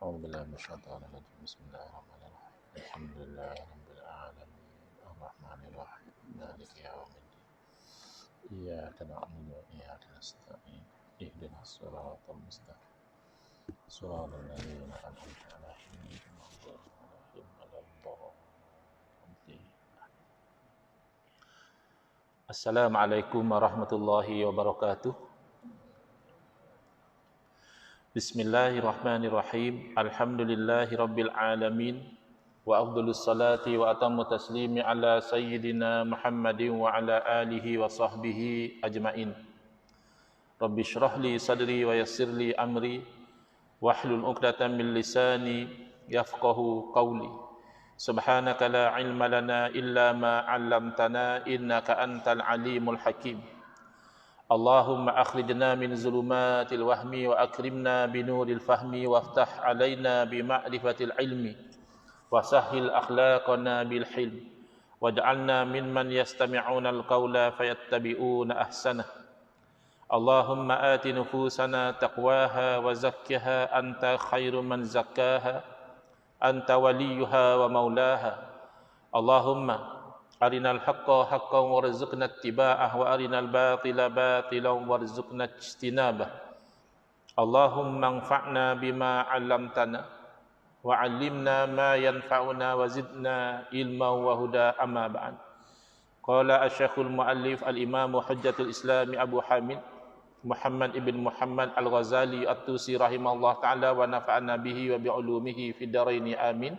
أعوذ بالله من الشيطان الرجيم بسم الله الرحمن الرحيم الحمد لله رب العالمين الرحمن الرحيم مالك يوم الدين إياك نعبد وإياك نستعين اهدنا الصراط المستقيم صراط الذين أنعمت عليهم غير المغضوب عليهم ولا الضالين. Assalamualaikum warahmatullahi wabarakatuh. Bismillahirrahmanirrahim. Alhamdulillahi rabbil alamin. Wa afdhalus salati wa atammu taslimi ala sayyidina Muhammadin wa ala alihi wa sahbihi ajmain. Rabbi shrah li sadri wa yassir li amri wahlul 'uqdatam min lisani yafqahu qawli. Subhanaka la ilma lana illa ma 'allamtana innaka antal alimul hakim. Allahumma akhrijna min zulumatil wahmi wa akrimna binuril fahmi waftah alaina bima'rifatil ilmi wa sahhil akhlaqana bil hilm waj'alna mimman yastami'una al-qawla fayattabi'una ahsanah. Allahumma ati nufusana taqwaha wa zakkiha anta khairu man zakkaha anta waliyuha wa maulaha. Allahumma arinal haqqa haqqan warzuqna ittiba'ah wa arinal batila batilan warzuqna ijtinabah. Allahumma anfa'na bima 'allamtana wa 'allimna ma yanfa'una wa zidna ilman wa huda amma ba'd. Qala asy-syekhul muallif al-imam hujjatul islam Abu Hamid Muhammad ibn Muhammad al-Ghazali at-Tusi rahimahullah ta'ala wa nafa'ana bihi wa bi'ulumihi fid dharain amin.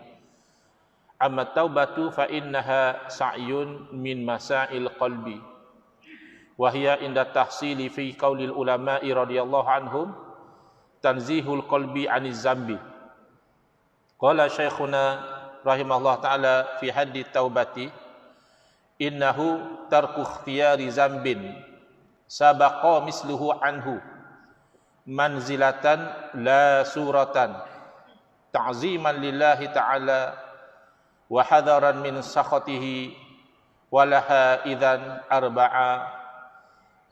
Amma taubatu fa innaha sa'yun min masail qalbi wa hiya inda tahsili fi qaulil ulama'i radhiyallahu anhum tanzihul qalbi 'aniz zambi. Qala syekhuna rahimahullah ta'ala fi haddi taubati innahu tarku ikhtiyari zambin sabaqa misluhu anhu manzilatan la suratan ta'ziman lillahi ta'ala wa hadaran min sakhatihi walaha idzan arba'a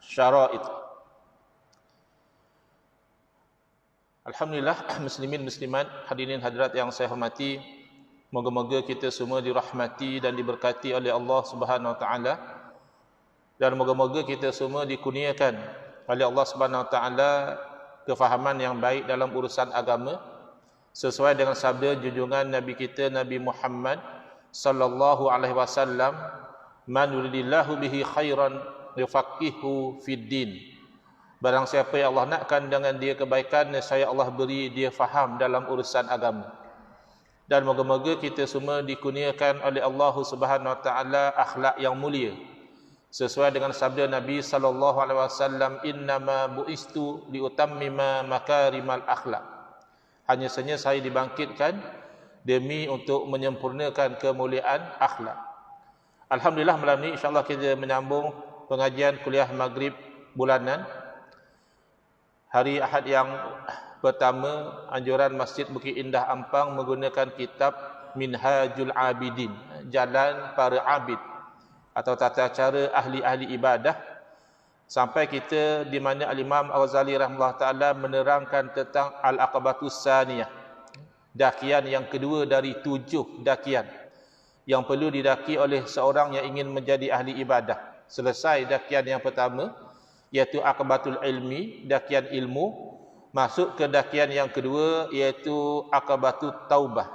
syara'it. Alhamdulillah, muslimin muslimat, hadirin hadirat yang saya hormati, moga-moga kita semua dirahmati dan diberkati oleh Allah Subhanahu wa taala, dan moga-moga kita semua dikurniakan oleh Allah Subhanahu wa taala kefahaman yang baik dalam urusan agama, sesuai dengan sabda junjungan Nabi kita Nabi Muhammad sallallahu alaihi wasallam, man yuridillahu bihi khairan yufaqihu fid din. Barang siapa yang Allah nakkan dengan dia kebaikan, nescaya Allah beri dia faham dalam urusan agama. Dan moga-moga kita semua dikurniakan oleh Allah Subhanahu wa taala akhlak yang mulia, sesuai dengan sabda Nabi sallallahu alaihi wasallam, innama buistu liutammima makarimal akhlak. Hanya saja saya dibangkitkan demi untuk menyempurnakan kemuliaan akhlak. Alhamdulillah, malam ini insyaAllah kita menyambung pengajian kuliah maghrib bulanan. Hari Ahad yang pertama, anjuran Masjid Bukit Indah Ampang menggunakan kitab Minhajul Abidin, Jalan Para Abid, atau tata cara ahli-ahli ibadah, sampai kita di mana Al-Imam Al-Ghazali rahimahullah ta'ala menerangkan tentang Al-Aqabatus Saniyah, dakian yang kedua dari 7 dakian yang perlu didaki oleh seorang yang ingin menjadi ahli ibadah. Selesai dakian yang pertama, iaitu Aqabatul Ilmi, dakian ilmu, masuk ke dakian yang kedua, iaitu Aqabatut Taubah,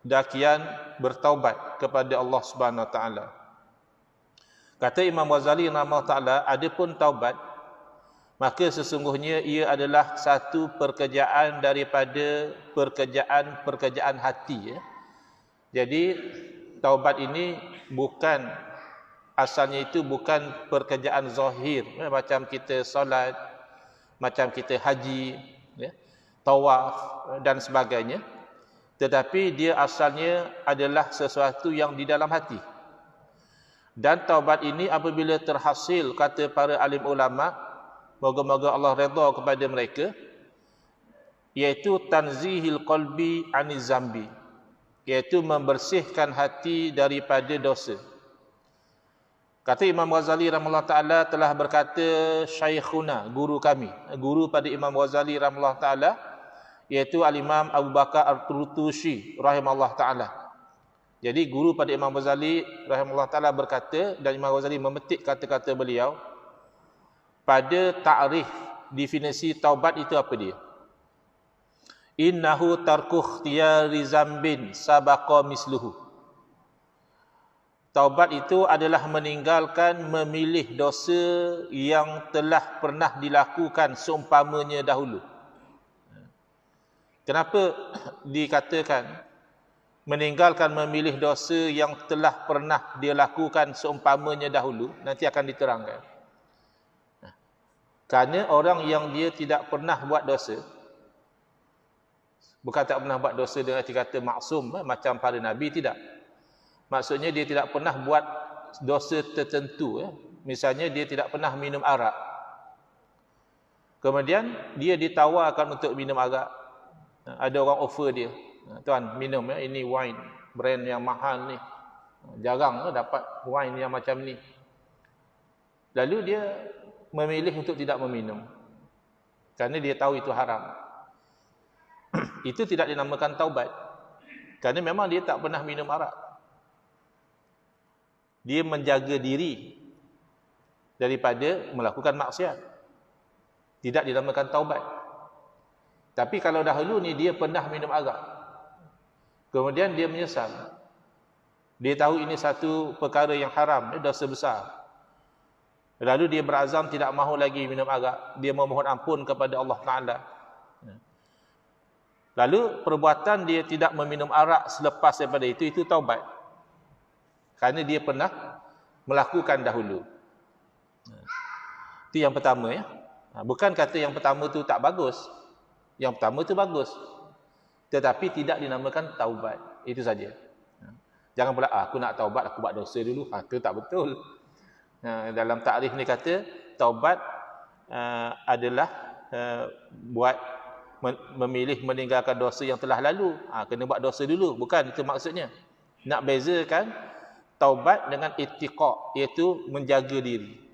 dakian bertaubat kepada Allah Subhanahu wa taala. Kata Imam Ghazali rahimahullah ta'ala, adapun taubat, maka sesungguhnya ia adalah satu pekerjaan daripada pekerjaan hati. Jadi taubat ini bukan, asalnya itu bukan pekerjaan zahir, macam kita solat, macam kita haji, tawaf dan sebagainya. Tetapi dia asalnya adalah sesuatu yang di dalam hati. Dan taubat ini apabila terhasil, kata para alim ulama, moga-moga Allah redha kepada mereka, iaitu tanzihil qalbi 'aniz zambi, iaitu membersihkan hati daripada dosa. Kata Imam Ghazali rahimahullah ta'ala, telah berkata Syekhuna, guru kami, guru pada Imam Ghazali rahimahullah ta'ala, iaitu Al-Imam Abu Bakar At-Turtushi rahimahullah taala. Jadi guru pada Imam Ghazali rahimahullah taala berkata, dan Imam Ghazali memetik kata-kata beliau, pada takrif definisi taubat itu apa dia? Innahu tarku ikhtiyari zambin sabaqa misluhu. Taubat itu adalah meninggalkan memilih dosa yang telah pernah dilakukan seumpamanya dahulu. Kenapa dikatakan meninggalkan memilih dosa yang telah pernah dia lakukan seumpamanya dahulu? Nanti akan diterangkan. Kerana orang yang dia tidak pernah buat dosa, bukan tak pernah buat dosa dengan arti kata maksum macam para Nabi, tidak. Maksudnya dia tidak pernah buat dosa tertentu. Misalnya dia tidak pernah minum arak. Kemudian dia ditawarkan untuk minum arak. Ada orang offer dia, tuan minum ini wine brand yang mahal ni, jarang dapat wine yang macam ni. Lalu dia memilih untuk tidak meminum kerana dia tahu itu haram. Itu tidak dinamakan taubat, kerana memang dia tak pernah minum arak. Dia menjaga diri daripada melakukan maksiat, tidak dinamakan taubat. Tapi kalau dahulu ni dia pernah minum arak, kemudian dia menyesal, dia tahu ini satu perkara yang haram, dosa besar, lalu dia berazam tidak mahu lagi minum arak, dia memohon ampun kepada Allah Ta'ala. Lalu perbuatan dia tidak meminum arak selepas daripada itu taubat, kerana dia pernah melakukan dahulu. Itu yang pertama ya. Bukan kata yang pertama tu tak bagus. Yang pertama tu bagus, tetapi tidak dinamakan taubat. Itu saja. Jangan pula aku nak taubat, aku buat dosa dulu. Itu tak betul. Dalam takrif ni kata taubat adalah buat memilih meninggalkan dosa yang telah lalu. Kena buat dosa dulu, bukan itu maksudnya. Nak bezakan taubat dengan ittiqa, iaitu menjaga diri.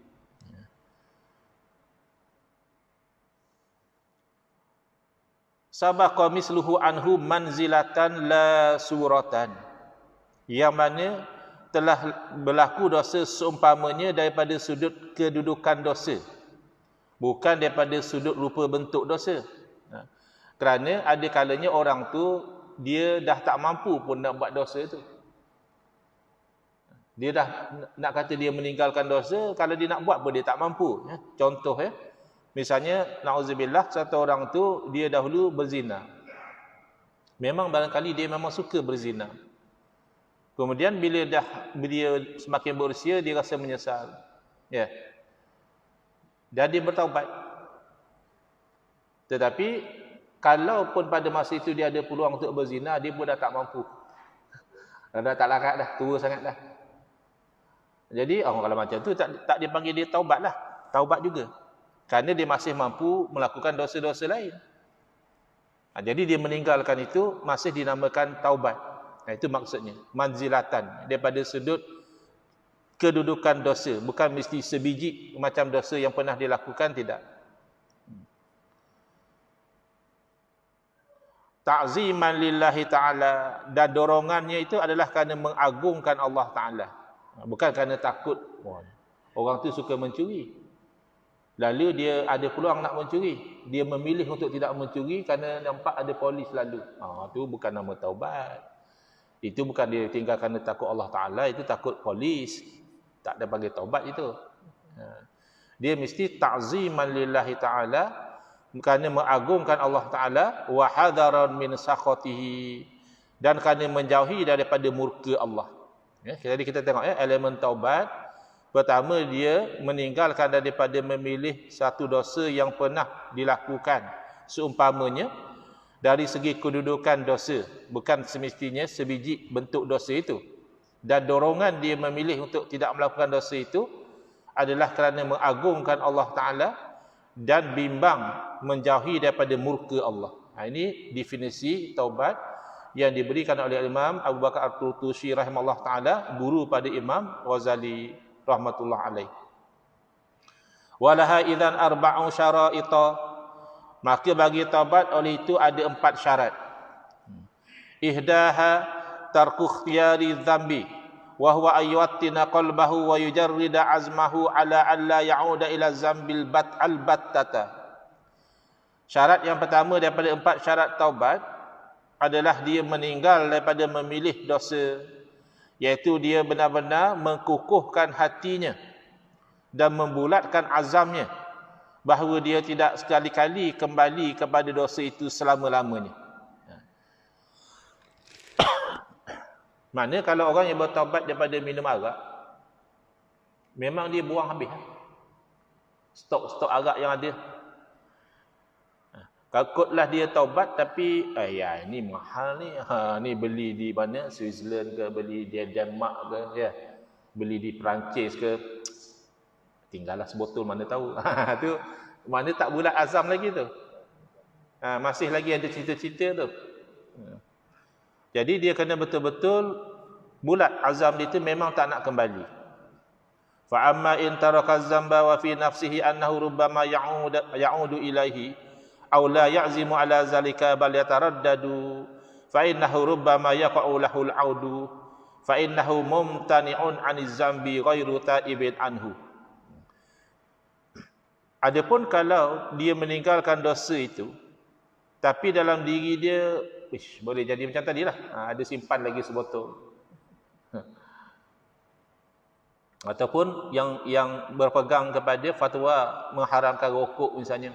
Sabaqa misluhu anhu manzilatan la suratan, yang mana telah berlaku dosa seumpamanya daripada sudut kedudukan dosa, bukan daripada sudut rupa bentuk dosa. Kerana ada kalanya orang tu dia dah tak mampu pun nak buat dosa tu. Dia dah nak kata dia meninggalkan dosa, kalau dia nak buat pun dia tak mampu. Contoh misalnya, na'udzubillah, satu orang tu dia dahulu berzina. Memang barangkali dia memang suka berzina. Kemudian bila dia semakin berusia, dia rasa menyesal. Ya. Dan dia bertaubat. Tetapi kalaupun pada masa itu dia ada peluang untuk berzina, dia pun dah tak mampu. Dah tak larat dah, tua sangat dah. Jadi orang kalau macam tu tak dipanggil dia taubat lah. Taubat juga. Kerana dia masih mampu melakukan dosa-dosa lain. Jadi dia meninggalkan itu masih dinamakan taubat. Itu maksudnya. Manzilatan. Daripada sudut kedudukan dosa. Bukan mesti sebiji macam dosa yang pernah dilakukan, tidak. Ta'ziman lillahi ta'ala. Dan dorongannya itu adalah kerana mengagungkan Allah Ta'ala. Bukan kerana takut. Orang tu suka mencuri, lalu dia ada peluang nak mencuri, dia memilih untuk tidak mencuri kerana nampak ada polis lalu. Itu bukan nama taubat. Itu bukan dia tinggal kerana takut Allah Ta'ala, itu takut polis. Tak ada panggil taubat itu. Dia mesti ta'ziman lillahi ta'ala, kerana mengagungkan Allah Ta'ala, wa hadaran min sakhatihi, dan kerana menjauhi daripada murka Allah. Jadi kita tengok elemen taubat. Pertama, dia meninggalkan daripada memilih satu dosa yang pernah dilakukan seumpamanya dari segi kedudukan dosa, bukan semestinya sebiji bentuk dosa itu. Dan dorongan dia memilih untuk tidak melakukan dosa itu adalah kerana mengagungkan Allah Ta'ala dan bimbang menjauhi daripada murka Allah. Ini definisi taubat yang diberikan oleh Imam Abu Bakar At-Turtushi rahimahullah ta'ala, guru pada Imam Ghazali rahmatullah alaih. Walaha idzan arba'u syara'ita, maka bagi taubat oleh itu ada 4 syarat. Ihdaha tarku ikhtiyari dhanbi wa huwa ayyuattina qalbahu wa yujarrida azmahu ala alla ya'uda ila zambil battata. Syarat yang pertama daripada 4 syarat taubat adalah dia meninggal daripada memilih dosa, iaitu dia benar-benar mengukuhkan hatinya dan membulatkan azamnya bahawa dia tidak sekali-kali kembali kepada dosa itu selama-lamanya. Mana kalau orang yang bertaubat daripada minum arak, memang dia buang habis stok-stok arak yang ada. Takutlah dia taubat tapi ni mahal ni. Ni beli di mana? Switzerland ke, beli di Denmark ke, ya. Beli di Perancis ke. Tinggallah sebotol, mana tahu. Tu mana tak bulat azam lagi tu. Masih lagi ada cerita-cerita tu. Jadi dia kena betul-betul bulat azam dia tu memang tak nak kembali. Fa amma in taraka zamba wa fi nafsihi annahu rubbama ya'udu ilaihi aw la ya'zimu ala zalika bal yataraddadu fa innahu rubbama yaqa'u lahu al-'audu fa innahu mumtani'un 'aniz zambi ghairu ta'ibin anhu. Adapun kalau dia meninggalkan dosa itu tapi dalam diri dia boleh jadi macam tadilah, ada simpan lagi sebotol. Ataupun yang berpegang kepada fatwa mengharamkan rokok misalnya.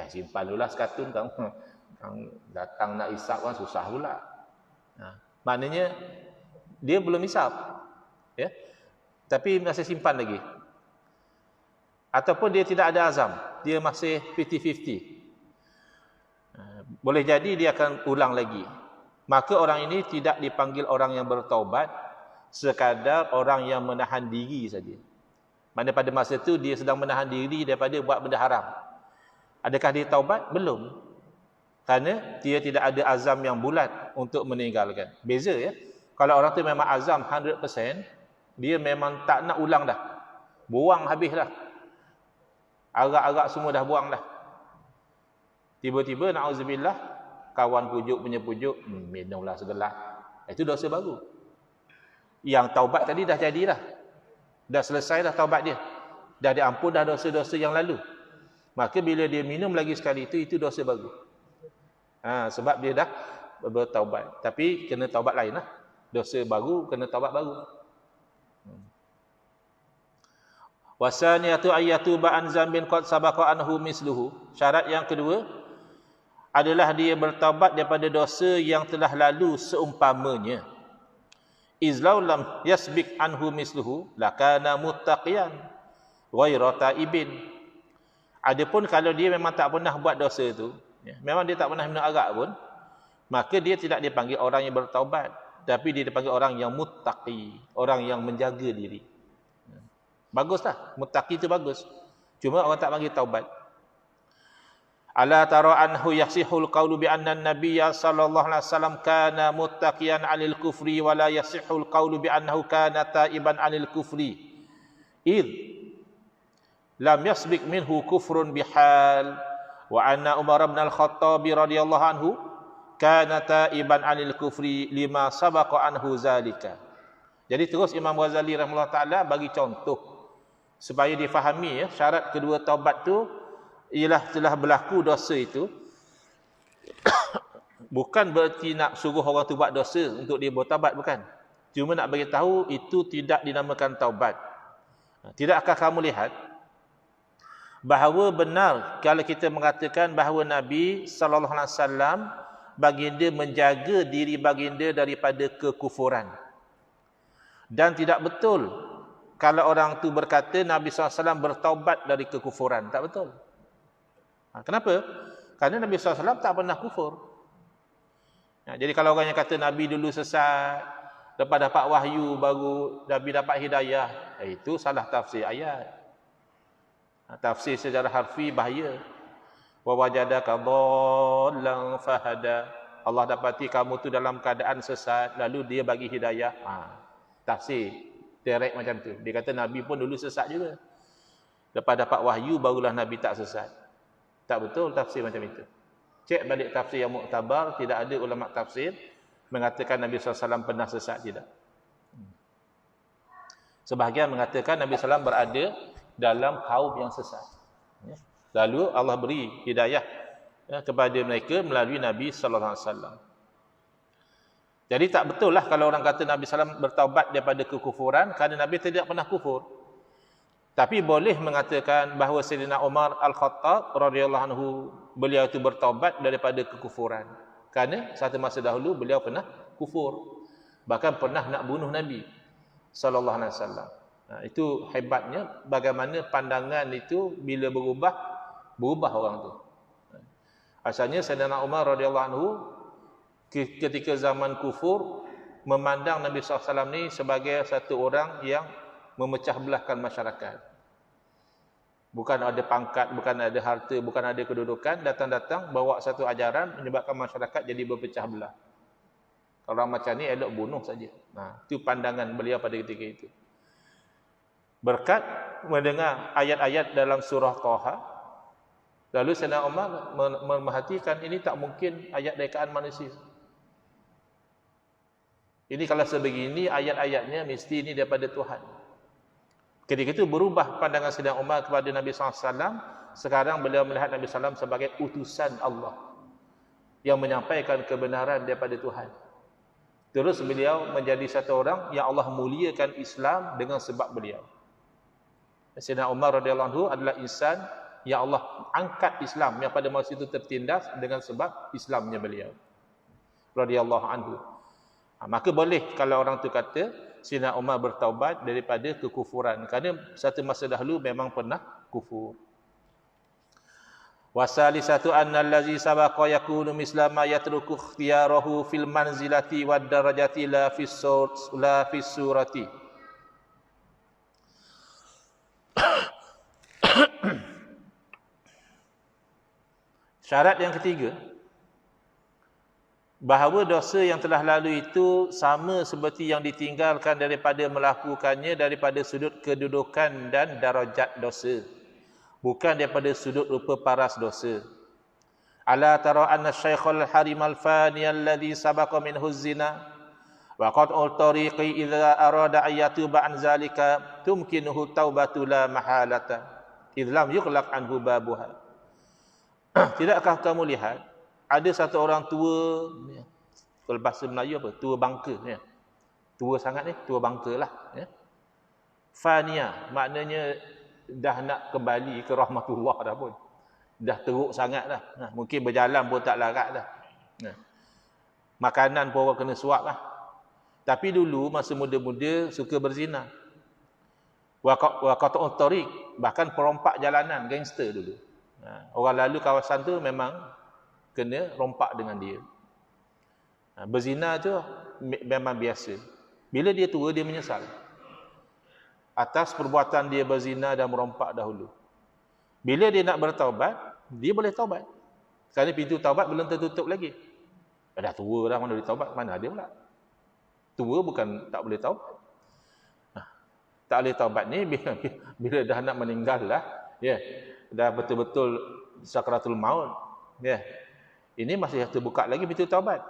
Simpan dululah sekatun kang datang nak isap kan susah pula. Maknanya dia belum isap, ya. Tapi masih simpan lagi. Ataupun dia tidak ada azam, dia masih 50-50. Boleh jadi dia akan ulang lagi. Maka orang ini tidak dipanggil orang yang bertaubat, sekadar orang yang menahan diri saja. Mana pada masa itu dia sedang menahan diri daripada buat benda haram. Adakah dia taubat? Belum. Kerana dia tidak ada azam yang bulat untuk meninggalkan. Beza, ya. Kalau orang tu memang azam 100%, dia memang tak nak ulang dah. Buang habis dah. Arak-arak semua dah buang dah. Tiba-tiba na'udzubillah, kawan pujuk punya pujuk, minumlah segelas. Itu dosa baru. Yang taubat tadi dah jadilah. Dah selesai dah taubat dia. Dah diampun dah dosa-dosa yang lalu. Maka bila dia minum lagi sekali itu dosa baru. Sebab dia dah bertaubat. Tapi kena taubat lain lah. Dosa baru kena taubat baru. Wasaniyatu ayyatuba an zambin qad sabaqa anhu misluhu. Syarat yang kedua adalah dia bertaubat daripada dosa yang telah lalu seumpamanya. Izlau lam yasbik anhu misluhu lakana muttaqiyan ghairu taibin. Adapun kalau dia memang tak pernah buat dosa itu, memang dia tak pernah minum arak pun, maka dia tidak dipanggil orang yang bertaubat, tapi dia dipanggil orang yang muttaqi, orang yang menjaga diri. Baguslah, muttaqi itu bagus. Cuma orang tak panggil taubat. Ala tara anhu yasihul qawlu bi anna an-nabiyya sallallahu alaihi wasallam kana muttaqiyan 'anil kufri wa la yasihul qawlu bi annahu kana taiban 'anil kufri. Id lam yasbiq minhu kufrun bihal wa anna Umar bin al-Khattab radhiyallahu anhu kana taiban 'anil kufri lima sabaqa anhu zalika. Jadi terus Imam Ghazali rahimahullah taala bagi contoh supaya difahami, ya, syarat kedua taubat tu ialah telah berlaku dosa itu. Bukan berarti nak suruh orang tu buat dosa untuk dia bertaubat, bukan. Cuma nak bagi tahu itu tidak dinamakan taubat. Tidakkah kamu lihat bahawa benar kalau kita mengatakan bahawa Nabi sallallahu alaihi wasallam baginda menjaga diri baginda daripada kekufuran. Dan tidak betul kalau orang tu berkata Nabi SAW bertaubat dari kekufuran. Tak betul. Kenapa? Kerana Nabi SAW tak pernah kufur. Jadi kalau orang yang kata Nabi dulu sesat, lepas dapat wahyu baru Nabi dapat hidayah, itu salah tafsir ayat. Tafsir secara harfi bahaya. Wa wajadaka dhallan fahada. Allah dapati kamu tu dalam keadaan sesat, lalu dia bagi hidayah. Tafsir direct macam tu. Dia kata Nabi pun dulu sesat juga. Lepas dapat wahyu barulah Nabi tak sesat. Tak betul tafsir macam itu. Cek balik tafsir yang muktabar, tidak ada ulama tafsir mengatakan Nabi SAW pernah sesat, tidak. Sebahagian mengatakan Nabi SAW berada dalam kaum yang sesat. Lalu Allah beri hidayah kepada mereka melalui Nabi SAW. Jadi tak betul lah kalau orang kata Nabi SAW bertaubat daripada kekufuran, kerana Nabi tidak pernah kufur. Tapi boleh mengatakan bahawa Sayyidina Umar Al-Khattab radhiyallahu anhu, beliau itu bertaubat daripada kekufuran. Kerana satu masa dahulu beliau pernah kufur. Bahkan pernah nak bunuh Nabi sallallahu alaihi wasallam. Itu hebatnya bagaimana pandangan itu bila berubah orang tu. Asalnya Sayyidina Umar radhiyallahu anhu ketika zaman kufur memandang Nabi SAW ni sebagai satu orang yang memecah belahkan masyarakat. Bukan ada pangkat, bukan ada harta, bukan ada kedudukan, datang-datang bawa satu ajaran menyebabkan masyarakat jadi berpecah belah. Orang macam ni elok bunuh saja. Itu pandangan beliau pada ketika itu. Berkat mendengar ayat-ayat dalam surah Taha, lalu Sayyidina Umar memerhatikan ini tak mungkin ayat rekaan manusia. Ini kalau sebegini ayat-ayatnya mesti ini daripada Tuhan. Ketika itu berubah pandangan Sayyidina Umar kepada Nabi SAW. Sekarang beliau melihat Nabi SAW sebagai utusan Allah yang menyampaikan kebenaran daripada Tuhan. Terus beliau menjadi satu orang yang Allah muliakan Islam dengan sebab beliau. Sayyidina Umar radhiyallahu anhu adalah insan yang Allah angkat Islam yang pada masa itu tertindas dengan sebab Islamnya beliau radhiyallahu anhu. Maka boleh kalau orang tu kata Sayyidina Umar bertaubat daripada kekufuran, kerana satu masa dahulu memang pernah kufur. Wasalisatu anna allazi sabaqa yakunu misla ma yatruku ikhtiyarahu fil manzilati wad darajati la fis surati. Syarat yang ketiga, bahawa dosa yang telah lalu itu sama seperti yang ditinggalkan daripada melakukannya daripada sudut kedudukan dan darajat dosa, bukan daripada sudut rupa paras dosa. Ala tara anna syaikhul harimal fani alladhi sabaqa minhu zina wa qat'u tariqi idza arada ayatuba an zalika tumkinuhu taubatu la mahalata idh lam yughlaq anhu babuha. Tidakkah kamu lihat ada satu orang tua, kalau bahasa Melayu apa? Tua bangka. Ya. Tua sangat ni, tua bangka lah. Ya. Fania, maknanya dah nak kembali ke rahmatullah dah pun. Dah teruk sangat dah. Mungkin berjalan pun tak larat dah. Makanan pun orang kena suap lah. Tapi dulu, masa muda-muda, suka berzina. Waqat'ut tariq, bahkan perompak jalanan, gangster dulu. Orang lalu kawasan tu memang kena rompak dengan dia. Berzina tu memang biasa. Bila dia tua, dia menyesal atas perbuatan dia berzina dan merompak dahulu. Bila dia nak bertaubat, dia boleh taubat. Kerana pintu taubat belum tertutup lagi. Dah tua dah, mana boleh taubat? Mana ada pula. Tua bukan tak boleh taubat. Tak boleh taubat ni bila dah nak meninggal lah. Ya. Dah betul-betul sakratul maut. Ya. Ini masih terbuka lagi pintu taubat.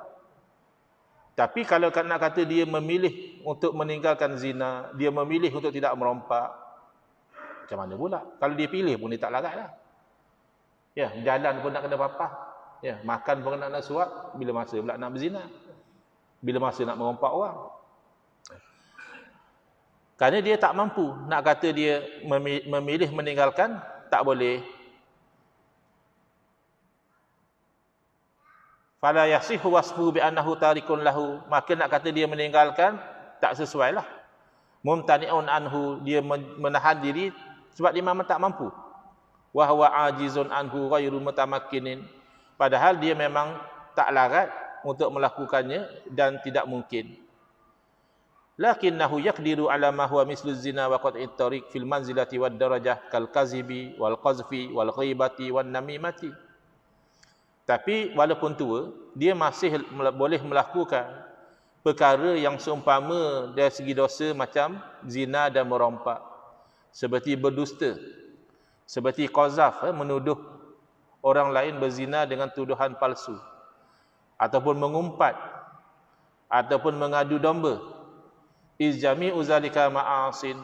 Tapi kalau nak kata dia memilih untuk meninggalkan zina, dia memilih untuk tidak merompak, macam mana pula? Kalau dia pilih pun dia tak larat lah. Ya, jalan pun nak kena papah. Ya, makan pun nak suap, bila masa pula nak berzina? Bila masa nak merompak orang? Kerana dia tak mampu. Nak kata dia memilih meninggalkan, tak boleh. Fala yasihu wasfu bi annahu tarikun lahu, maka nak kata dia meninggalkan tak sesuai lah. Mumtani'un anhu, dia menahan diri sebab dia memang tak mampu. Wa huwa ajizun anhu ghairu mutamakkinin, padahal dia memang tak larat untuk melakukannya dan tidak mungkin. Lakinnahu yaqdiru ala ma huwa mislu zina wa qat'it tariq fil manzilati wad darajah kal kazibi wal qazfi wal ghibati wan namimati. Tapi walaupun tua, dia masih boleh melakukan perkara yang seumpama dari segi dosa macam zina dan merompak. Seperti berdusta, seperti qazaf, menuduh orang lain berzina dengan tuduhan palsu, ataupun mengumpat, ataupun mengadu domba. Izjami'u zalika ma'asin,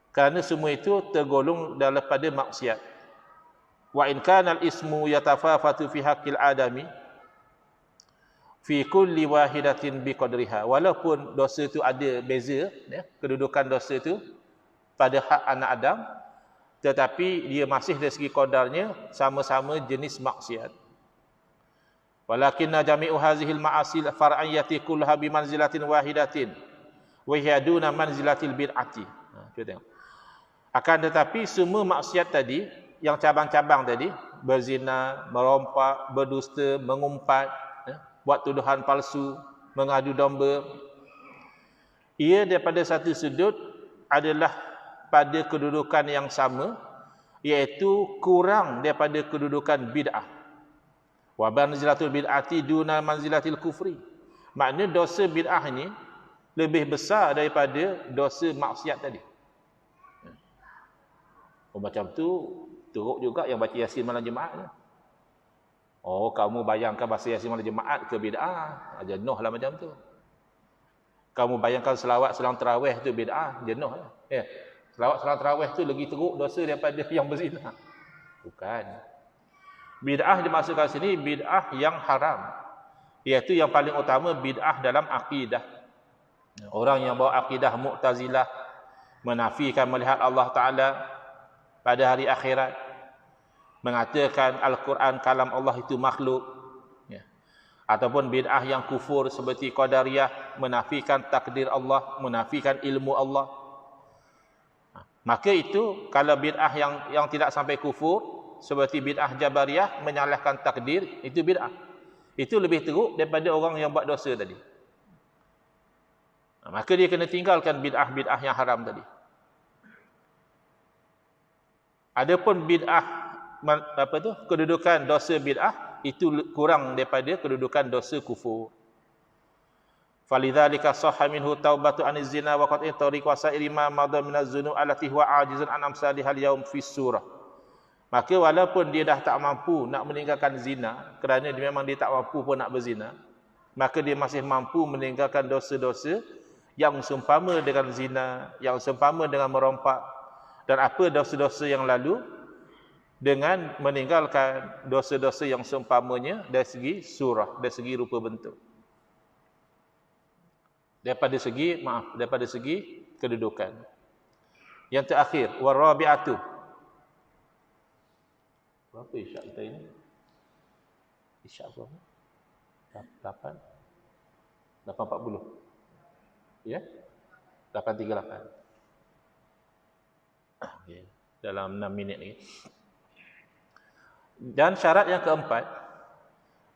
kerana semua itu tergolong daripada maksiat. Wa in kana al-ismu yatafafatu fi haqqil adami fi kulli wahidatin biqadriha, walaupun dosa itu ada beza ya, kedudukan dosa itu pada hak anak Adam, tetapi dia masih dari segi qadarnya sama-sama jenis maksiat. Walakinna jami'u hazihil ma'asil far'iyati kullaha bi manzilatin wahidatin wa hiya duna manzilatil bid'ati. Cuba tengok. Akan tetapi semua maksiat tadi, yang cabang-cabang tadi, berzina, merompak, berdusta, mengumpat, buat tuduhan palsu, mengadu domba, ia daripada satu sudut adalah pada kedudukan yang sama, iaitu kurang daripada kedudukan bid'ah. Wa manzilatul bid'ati duna manzilatil kufri. Maknanya dosa bid'ah ini lebih besar daripada dosa maksiat tadi. Oh, macam tu teruk juga yang baca Yasin malam Jumaat. Oh, kamu bayangkan baca Yasin malam Jumaat ke bid'ah? Jenuhlah macam tu. Kamu bayangkan selawat selang tarawih tu bid'ah? Jenuhlah. Ya. Selawat selang tarawih tu lagi teruk dosa daripada yang berzina. Bukan. Bid'ah dimaksudkan sini bid'ah yang haram. Iaitu yang paling utama bid'ah dalam akidah. Orang yang bawa akidah Mu'tazilah, menafikan melihat Allah Ta'ala pada hari akhirat, mengatakan Al-Quran kalam Allah itu makhluk, ya. Ataupun bid'ah yang kufur seperti Qadariyah, menafikan takdir Allah, menafikan ilmu Allah. Maka itu kalau bid'ah yang tidak sampai kufur seperti bid'ah Jabariyah, menyalahkan takdir, itu bid'ah. Itu lebih teruk daripada orang yang buat dosa tadi. Maka dia kena tinggalkan bid'ah-bid'ah yang haram tadi. Adapun bid'ah kedudukan dosa bid'ah itu kurang daripada kedudukan dosa kufur. Falidzalika sahha minhu taubatu aniz zina wa qat'i tariq wa sa'iri ma madha minaz zunub allati huwa ajizun an amsalihal yaum fi surah. Maka walaupun dia dah tak mampu nak meninggalkan zina, kerana memang dia tak mampu pun nak berzina, maka dia masih mampu meninggalkan dosa-dosa yang seumpama dengan zina, yang seumpama dengan merompak, dan apa dosa-dosa yang lalu, dengan meninggalkan dosa-dosa yang seumpamanya dari segi surah, dari segi rupa bentuk. Daripada segi kedudukan. Yang terakhir, warabi'atu. Berapa isyak kita ini? Isyak berapa? 8.40. Ya? 8.38. Okay. Dalam 6 minit lagi. Dan syarat yang keempat,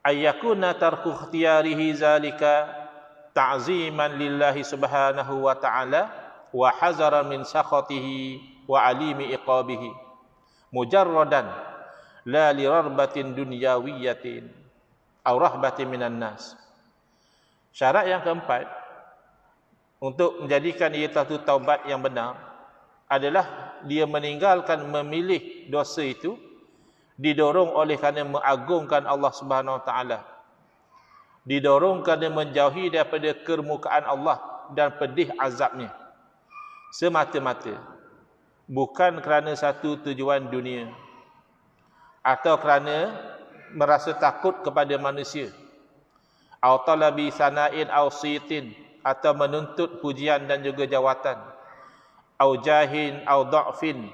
ayyakuna tarku ikhtiyarihi zalika ta'ziman lillahi subhanahu wa ta'ala wa hazaran min sakhatihi wa alimi iqabihi mujarradan la li rarbatin dunyawiyatin aw rahbatin minan nas. Syarat yang keempat untuk menjadikan ia satu taubat yang benar adalah dia meninggalkan memilih dosa itu didorong oleh kerana mengagungkan Allah Subhanahu Wa Taala, didorong kerana menjauhi daripada kemukaan Allah dan pedih azabnya semata-mata, bukan kerana satu tujuan dunia atau kerana merasa takut kepada manusia, atau talabi sana'in aw sitin, atau menuntut pujian dan juga jawatan, au jahin au dha'fin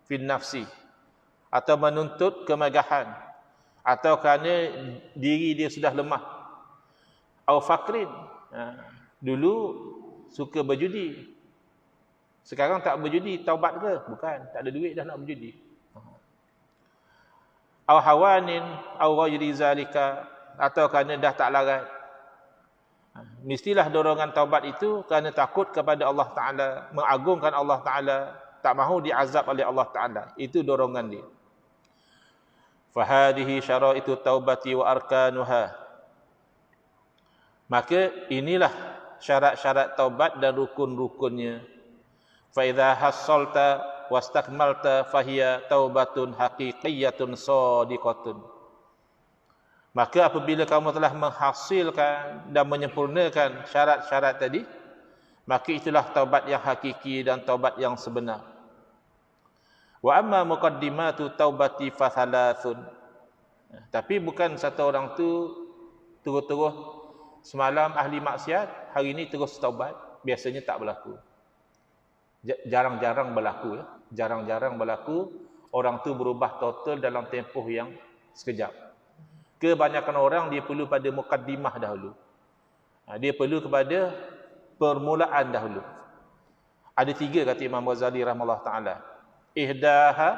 fin nafsi, atau menuntut kemegahan, atau kerana diri dia sudah lemah, au fakrin, dulu suka berjudi, sekarang tak berjudi, taubat ke? Bukan, tak ada duit dah nak berjudi. Au hawanin au ghairi zalika, atau kerana dah tak larat. Mestilah dorongan taubat itu kerana takut kepada Allah Ta'ala, mengagungkan Allah Ta'ala, tak mahu diazab oleh Allah Ta'ala. Itu dorongan dia. Fahadihi syara'itu taubati wa arkanuha. Maka inilah syarat-syarat taubat dan rukun-rukunnya. Fa idza hassalta wastakmalta fahiya taubatun haqiqiyatun shadiqatun. Maka apabila kamu telah menghasilkan dan menyempurnakan syarat-syarat tadi, maka itulah taubat yang hakiki dan taubat yang sebenar. Wa amma muqaddimatu taubati fathalathun. Tapi bukan satu orang tu terus-terus semalam ahli maksiat, hari ini terus taubat. Biasanya tak berlaku. Jarang-jarang berlaku. Jarang-jarang berlaku orang tu berubah total dalam tempoh yang sekejap. Kebanyakan orang dia perlu pada mukaddimah dahulu. Dia perlu kepada permulaan dahulu. Ada 3 kata Imam Ghazali rahimahullah taala. Ihdaha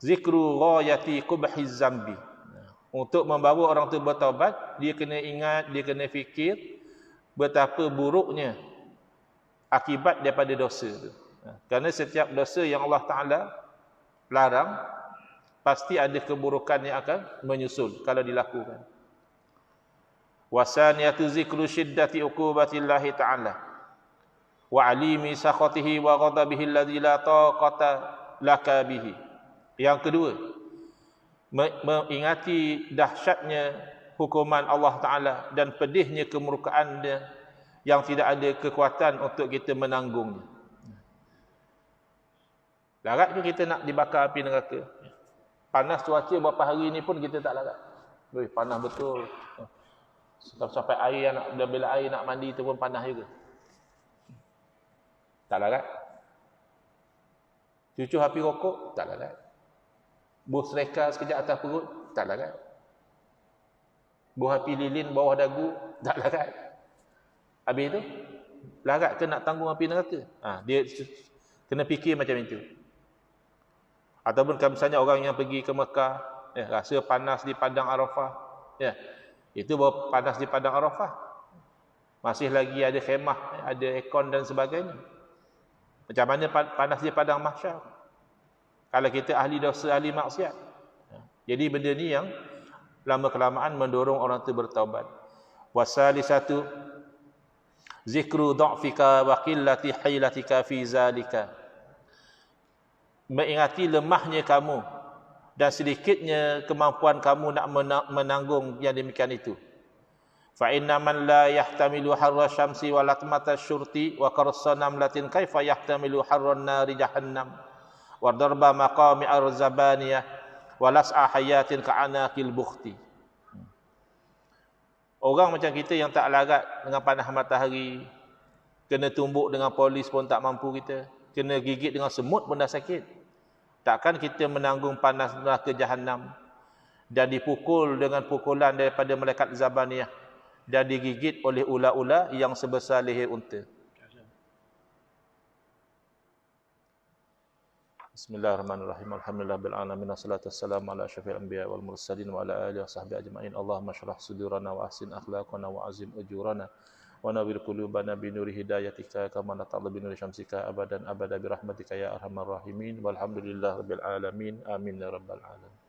zikru ghayati qubhiz zambi. Untuk membawa orang tu bertaubat, dia kena ingat, dia kena fikir betapa buruknya akibat daripada dosa tu. Kerana setiap dosa yang Allah Taala larang, pasti ada keburukan yang akan menyusul kalau dilakukan. Wasaniyatu zikru syiddati uqubatillahi ta'ala wa alimi sakhatihi wa ghadabihi alladhi la taqata laka bihi. Yang kedua, mengingati dahsyatnya hukuman Allah Ta'ala dan pedihnya kemurkaan dia yang tidak ada kekuatan untuk kita menanggungnya. Larat ke kita nak dibakar api neraka? Panas cuaca berapa hari ni pun kita tak larat. Panas betul. Sampai air nak, bila air nak mandi tu pun panas juga. Tak larat. Cucu api rokok, tak larat. Buh sereka sekejap atas perut, tak larat. Buh api lilin bawah dagu, tak larat. Habis tu, larat ke nak tanggung api neraka? Dia kena fikir macam itu. Ataupun kalau misalnya orang yang pergi ke Mekah, rasa panas di padang Arafah, itu baru panas di padang Arafah. Masih lagi ada khemah, ada aircon dan sebagainya. Macam mana panas di padang mahsyar? Kalau kita ahli dosa, ahli maksiat. Jadi benda ni yang lama-kelamaan mendorong orang itu bertaubat. Wasalisatu zikru dha'fika wa qillati hilatika fi zalika. Mengingati lemahnya kamu dan sedikitnya kemampuan kamu nak menanggung yang demikian itu. Fa inna man la yahtamilu harra syamsi wa latmata syurti wa qarsanam latin kaifa yahtamilu harran nari jahannam wa darba maqami arzabaniyah wa las'a hayatin ka'anaqil bukhti. Orang macam kita yang tak larat dengan panas matahari, kena tumbuk dengan polis pun tak mampu kita, kena gigit dengan semut pun dah sakit. Takkan kita menanggung panas neraka Jahannam dan dipukul dengan pukulan daripada malaikat Zabaniyah dan digigit oleh ular-ular yang sebesar leher unta. Bismillahirrahmanirrahim. Alhamdulillahil alamin. Wassalatu wassalamu ala asyrafil anbiya wal mursalin wa ala alihi washabbihi ajmain. Allahumma shrah sudurana wa ahsin akhlaqana wa azim ujurana wa nawwir qulubana bi nuri hidayatika kama nata'allu bi nuri syamsika abadan abada bi rahmatika ya arhamar rahimin. Walhamdulillahirabbil alamin. Amin ya rabbal alamin.